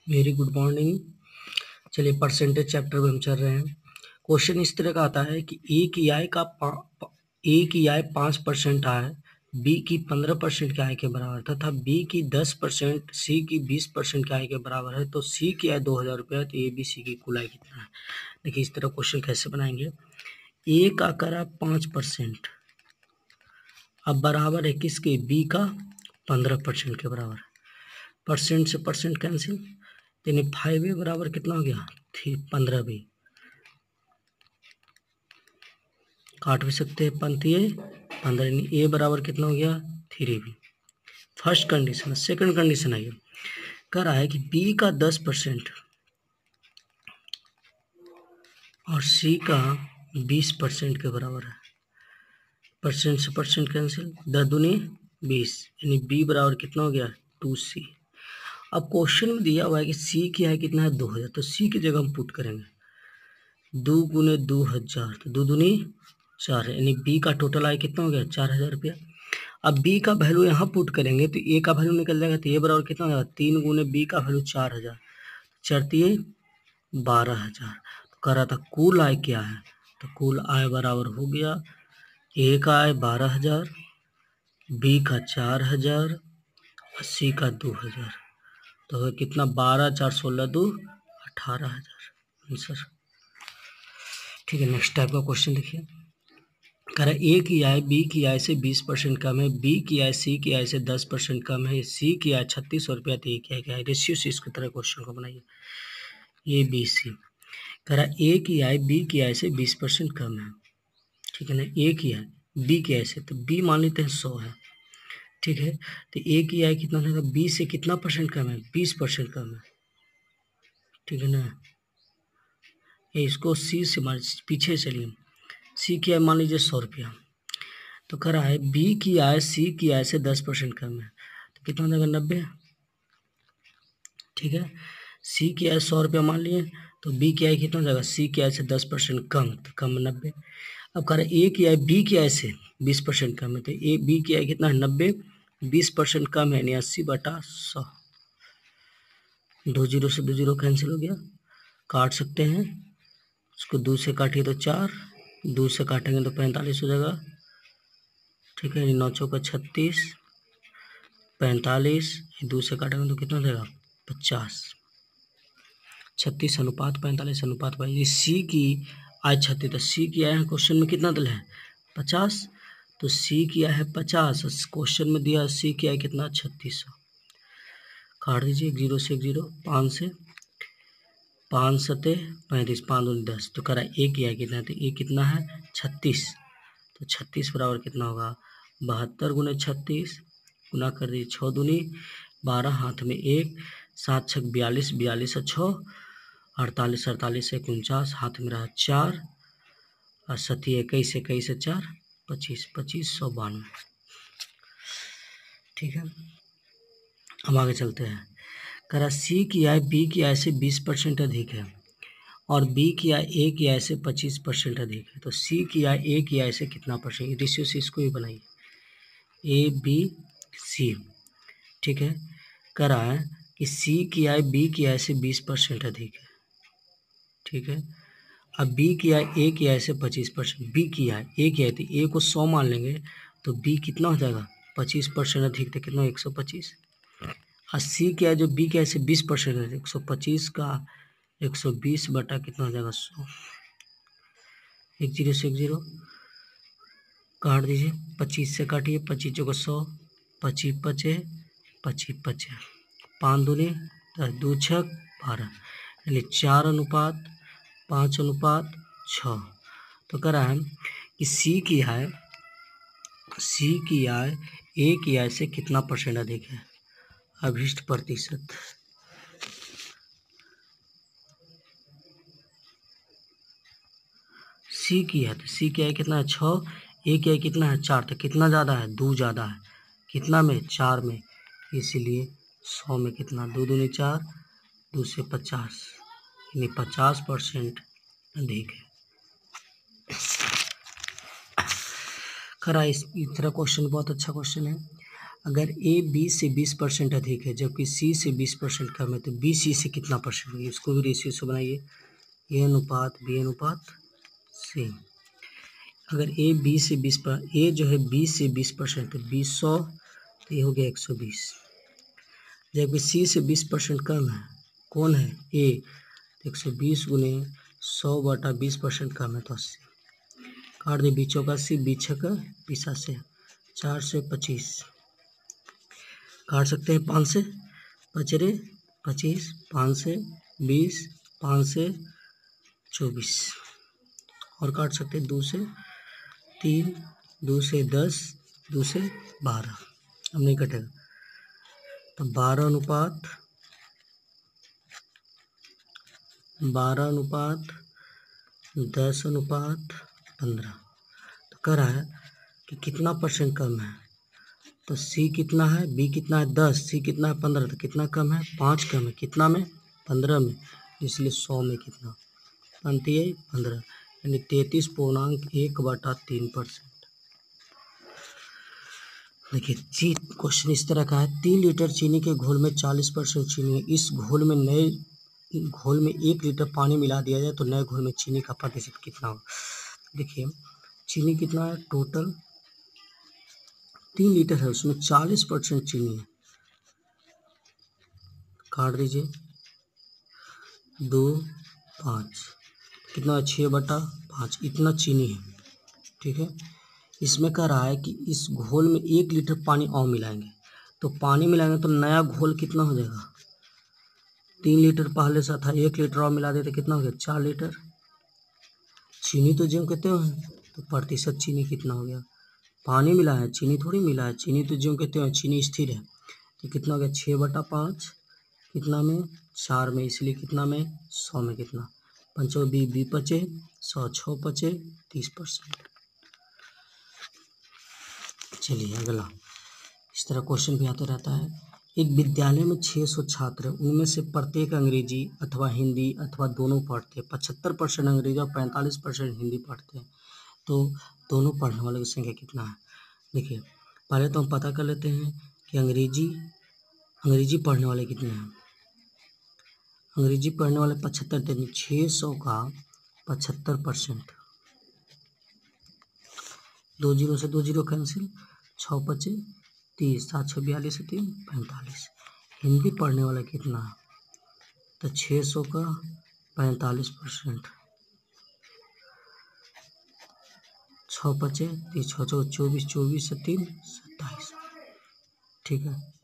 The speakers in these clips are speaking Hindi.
Very good morning. चलिए परसेंटेज चैप्टर में हम चल रहे हैं। क्वेश्चन इस तरह का आता है कि ए की आय 5% आय बी की 15% की आय के बराबर तथा बी की 10% सी की 20% की आय के बराबर है, तो सी की आय 2000 रुपये है, तो ए बी सी की कुल आय कितना है। देखिए इस तरह क्वेश्चन कैसे बनाएंगे। ए का करा 5%, अब बराबर है किसके, बी का 15% के बराबर। परसेंट से परसेंट कैंसिल, यानी 5 ए बराबर कितना हो गया, 15 बी। काट भी सकते हैं, 15 यानी ए बराबर कितना हो गया, 3 B. First condition. Second condition I कह रहा है कि बी का 10% और सी का 20% के बराबर है। परसेंट से परसेंट कैंसिल, 10 दूनी 20, यानी बी बराबर कितना हो गया, 2C। अब क्वेश्चन में दिया हुआ है कि सी की है कितना है, 2000, तो सी की जगह हम पुट करेंगे 2 गुने 2000, तो 2 दूनी 4, यानी बी का टोटल आय कितना हो गया, 4000 रुपया। अब बी का वैल्यू यहाँ पुट करेंगे तो ए का वैल्यू निकल जाएगा, तो ए बराबर कितना हो जाएगा, 3 गुने बी का वैल्यू 4000, 4 12,000। तो कह रहा था कुल आय क्या है, तो कुल आय बराबर हो गया ए का आय 12,000, बी का 4,000 और सी का 2,000, तो कितना 12 4 16 2 18,000 आंसर। ठीक है, नेक्स्ट टाइप का क्वेश्चन देखिए। कह रहा है ए की आय बी की आय से 20% कम है, बी की आय सी की आय से 10% कम है, सी की आय 3600 रुपया, तो ए क्या है, रेशियो से इसकी तरह क्वेश्चन को बनाइए। A B C. कह रहा है ए की आय बी की आय से 20% कम है, ठीक है ना। ए की आय बी की आय से, तो बी मान लेते हैं 100 है, ठीक है। तो ए की आय कितना रहेगा, बी से कितना परसेंट कम है, 20% कम है, ठीक है ना। इसको सी से मान, पीछे चलिए, सी की आय मान लीजिए 100 रुपया, तो कह रहा है बी की आय सी की आय से 10% कम है, तो कितना हो जाएगा, 90, ठीक है। सी की आय 100 रुपया मान लिए, तो बी की आय कितना हो जाएगा, सी की आय से 10% कम, तो कम 90। अब कह रहा है ए की आय बी की आय से 20% कम है, तो ए बी की आय कितना है, 90, 20% कम है, यानी 80/100। 2 जीरो से 2 जीरो कैंसिल हो गया, काट सकते हैं। उसको 2 से काटिए तो 4, 2 से काटेंगे तो 45 हो जाएगा, ठीक है। 9 चौका 36, 45, 2 से काटेंगे तो कितना हो जाएगा, 50। 36:45:45, ये सी की आय 36, तो सी की आय क्वेश्चन में कितना दिया है, 50, तो सी की आय है 50, क्वेश्चन में दिया सी की आय कितना, 3600। काट दीजिए, 1 जीरो से 1 जीरो, 5 से 5 सते 35, 5 दूनी 10, तो कह रहा है ए की आय कितना है, तो ए कितना है 36, तो 36 बराबर कितना होगा, 72 गुने 36, गुना कर दीजिए 6 दूनी 12, हाथ में 1, 7 छक 42, 42 और 6 48, 48 से 49, हाथ में रहा 4 और 7 21, 21 से 4 25, 2592, ठीक है। हम आगे चलते हैं। कह रहा सी की आय बी की आय से 20% अधिक है और बी की आय ए की आय से 25% अधिक है, तो सी की आय ए की आय से कितना परसेंट, रेशियो से इसको भी बनाइए, ए बी सी, ठीक है। कह रहा है कि सी की आय बी की आय से 20% अधिक है, ठीक है। अब बी की आय ए की आय से 25%, बी की आय ए की आय, तो ए को 100 मान लेंगे, तो बी कितना हो जाएगा, 25% अधिक, तो कितना 125। और सी की आय जो बी की आय से 20% है, 125 का 120 बटा कितना हो जाएगा, 100। 1 जीरो से 1 जीरो, काट दीजिए, 25 से काटिए, 25 चौका 100, 25 पचे 25 पचे, 5 दूनी 10, 2 छक 12, यानी 4:5:6। तो कह रहा है कि सी की आय ए की आय से कितना परसेंट अधिक है, अभिष्ट प्रतिशत। सी की है, तो सी की आय कितना है 6, ए की आय कितना है 4, तो कितना ज़्यादा है, 2 ज़्यादा है, कितना में, 4 में, इसीलिए 100 में कितना, 2 दूनी 4, 2 से 50, यानी 50% अधिक है। करा इस तरह क्वेश्चन बहुत अच्छा क्वेश्चन है। अगर ए बी से 20% अधिक है जबकि सी से 20% कम है तो बी सी से कितना परसेंट होगी, इसको भी रेशियो से बनाइए। ए अनुपात बी अनुपात सी। अगर ए बी से 20 पर ए जो है 20 से 20% तो 20 तो ये हो गया 120, जबकि सी से 20% कम है, कौन है ए, तो 120 गुने 100/20% कम है तो 80। काट दे, बीचों का 80, बीच का 20 से 4 से 25 काट सकते हैं, 5 से 5 25, 5 से 20, 5 से 24 और काट सकते हैं 2 से 3, 2 से 10, 2 से 12, अब नहीं कटेगा तो 12 अनुपात 10 अनुपात 15। तो कह रहा है कि कितना परसेंट कम है, तो सी कितना है, बी कितना है 10, सी कितना है 15, तो कितना कम है 5 कम है, कितना में 15 में, इसलिए 100 में कितना बनती है 15, यानी 33.1/3%। देखिए क्वेश्चन इस तरह का है, 3 लीटर चीनी के घोल में 40% चीनी है, इस घोल में 1 लीटर पानी मिला दिया जाए तो नए घोल में चीनी का प्रतिशत कितना होगा। देखिए चीनी कितना है, टोटल 3 लीटर है, उसमें 40% चीनी है, काट दीजिए 2, 5, कितना 6/5, इतना चीनी है, ठीक है। इसमें कह रहा है कि इस घोल में 1 लीटर पानी और मिलाएंगे, तो पानी मिलाएंगे तो नया घोल कितना हो जाएगा, 3 लीटर पहले से था, 1 लीटर और मिला देते कितना हो गया 4 लीटर। चीनी तो ज्यों कहते हैं, तो प्रतिशत चीनी कितना हो गया, पानी मिला है चीनी थोड़ी मिला है, चीनी तो ज्यों कहते हैं चीनी स्थिर है, तो कितना हो गया 6/5, कितना में 4 में, इसलिए कितना में 100 में कितना 5 20 25 100 6 25 30%। चलिए अगला, इस तरह क्वेश्चन भी आते रहता है। एक विद्यालय में 600 छात्र हैं, उनमें से प्रत्येक अंग्रेजी अथवा हिंदी अथवा दोनों पढ़ते हैं, 75% अंग्रेजी और 45% हिंदी पढ़ते हैं, तो दोनों पढ़ने वालों की संख्या कितना है। देखिए पहले तो हम पता कर लेते हैं कि अंग्रेजी पढ़ने वाले कितने हैं। अंग्रेजी पढ़ने वाले 75, 600 का 75%, 2 0 से 2 0 कैंसिल, 6 25 30, 7 6 42 3 45। हिंदी पढ़ने वाला कितना है, तो 600 का 45%, 6 25 30, 6 6 24, 24 से 3 27, ठीक है।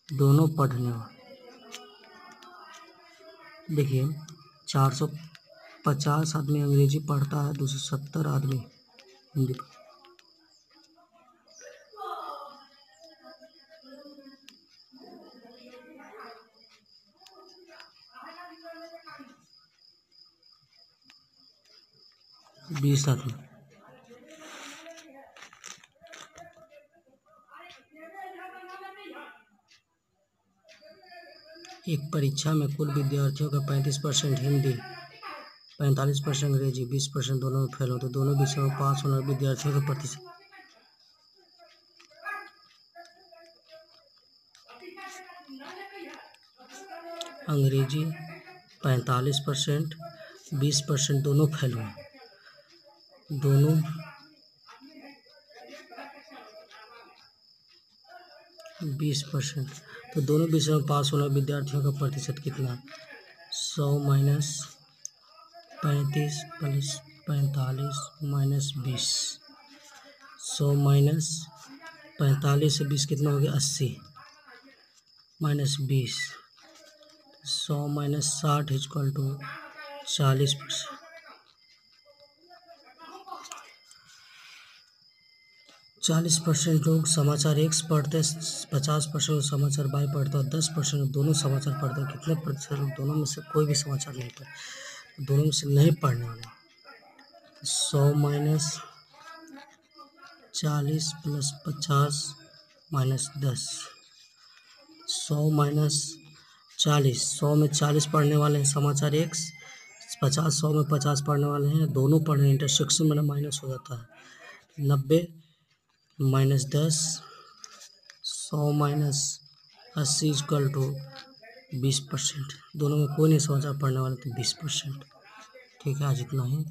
दोनों पढ़ने वाले, देखिए 450 आदमी अंग्रेजी पढ़ता है, 270 आदमी हिंदी पढ़ता है। बीस आदमी, एक परीक्षा में कुल विद्यार्थियों का 35% हिंदी, 45% अंग्रेजी, 20% दोनों में फेल हो, तो दोनों विषयों में पास होने वाले विद्यार्थियों का प्रतिशत, अंग्रेजी 45%, 20% दोनों फेल हुए, दोनों 20%, तो दोनों विषयों में पास होने वाले विद्यार्थियों का प्रतिशत कितना, 100 माइनस 35 प्लस 45 माइनस 20, 100 माइनस 45 से 20 कितना हो गया 80, माइनस 20, 100 माइनस 60 इक्वल टू 40%। 40% लोग समाचार एक्स पढ़ते हैं, 50% समाचार वाई पढ़ते हैं और 10% दोनों समाचार पढ़ते हैं। कितने प्रतिशत लोग दोनों में से कोई भी समाचार नहीं पढ़े, दोनों में से नहीं पढ़ने वाले, 100 माइनस 40 प्लस 50 माइनस 10, 100 माइनस 40, 100 में 40 पढ़ने वाले हैं समाचार एक्स, 50 100 में 50 पढ़ने वाले हैं, दोनों पढ़ रहे हैं, इंटरसेक्शन में ना माइनस हो जाता है। 90 माइनस 10, 100 माइनस 80 इक्वल टू 20%। दोनों में कोई नहीं समझा पढ़ने वाले तो 20%। ठीक है, आज इतना ही।